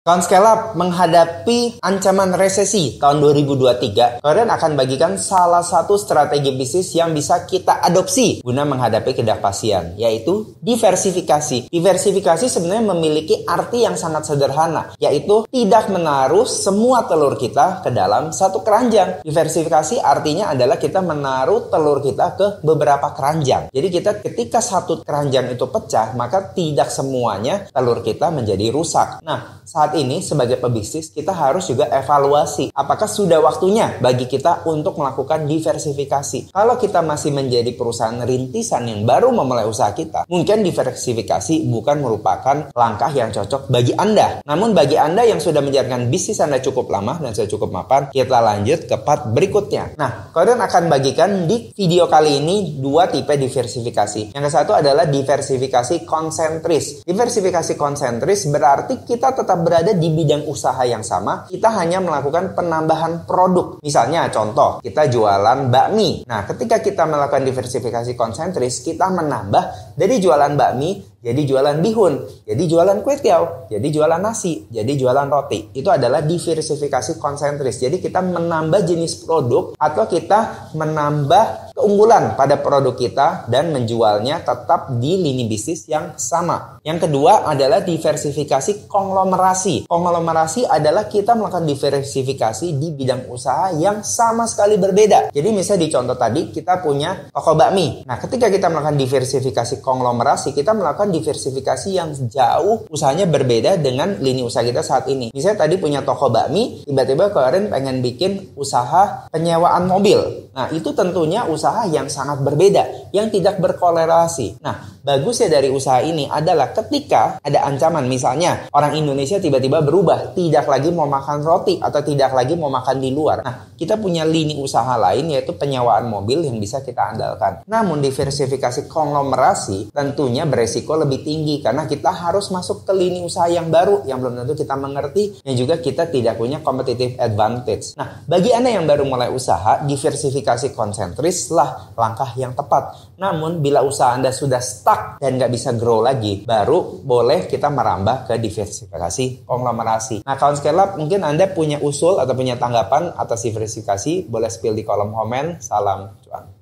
Kawan Scale-up, menghadapi ancaman resesi tahun 2023, kalian akan bagikan salah satu strategi bisnis yang bisa kita adopsi guna menghadapi ketidakpastian, yaitu diversifikasi. Diversifikasi sebenarnya memiliki arti yang sangat sederhana, yaitu tidak menaruh semua telur kita ke dalam satu keranjang. Diversifikasi artinya adalah kita menaruh telur kita ke beberapa keranjang. Jadi ketika satu keranjang itu pecah, maka tidak semuanya telur kita menjadi rusak. Nah, saat ini sebagai pebisnis kita harus juga evaluasi apakah sudah waktunya bagi kita untuk melakukan diversifikasi. Kalau kita masih menjadi perusahaan rintisan yang baru memulai usaha kita, mungkin diversifikasi bukan merupakan langkah yang cocok bagi Anda. Namun bagi Anda yang sudah menjalankan bisnis Anda cukup lama dan sudah cukup mapan, kita lanjut ke part berikutnya. Nah, kalian akan bagikan di video kali ini dua tipe diversifikasi. Yang satu adalah diversifikasi konsentris. Diversifikasi konsentris berarti kita tetap berada di bidang usaha yang sama, kita hanya melakukan penambahan produk. Misalnya contoh, kita jualan bakmi. Nah, ketika kita melakukan diversifikasi konsentris, kita menambah dari jualan bakmi jadi jualan bihun, jadi jualan kue tiaw, jadi jualan nasi, jadi jualan roti. Itu adalah diversifikasi konsentris. Jadi kita menambah jenis produk atau kita menambah keunggulan pada produk kita dan menjualnya tetap di lini bisnis yang sama. Yang kedua adalah diversifikasi konglomerasi. Konglomerasi adalah kita melakukan diversifikasi di bidang usaha yang sama sekali berbeda. Jadi misalnya di contoh tadi kita punya toko bakmi. Nah, ketika kita melakukan diversifikasi konglomerasi, kita melakukan diversifikasi yang jauh usahanya berbeda dengan lini usaha kita saat ini. Misalnya tadi punya toko bakmi, tiba-tiba kalian pengen bikin usaha penyewaan mobil. Nah, itu tentunya usaha yang sangat berbeda, yang tidak berkorelasi. Nah, bagusnya dari usaha ini adalah ketika ada ancaman, misalnya orang Indonesia tiba-tiba berubah, tidak lagi mau makan roti atau tidak lagi mau makan di luar. Nah, kita punya lini usaha lain yaitu penyewaan mobil yang bisa kita andalkan. Namun diversifikasi konglomerasi tentunya beresiko lebih tinggi karena kita harus masuk ke lini usaha yang baru yang belum tentu kita mengerti dan juga kita tidak punya competitive advantage. Nah, bagi Anda yang baru mulai usaha, diversifikasi konsentris lah langkah yang tepat. Namun bila usaha Anda sudah stuck dan nggak bisa grow lagi, baru boleh kita merambah ke diversifikasi konglomerasi. Nah, kawan Scale-up, mungkin Anda punya usul atau punya tanggapan atas diversifikasi, boleh spill di kolom komen. Salam cuan.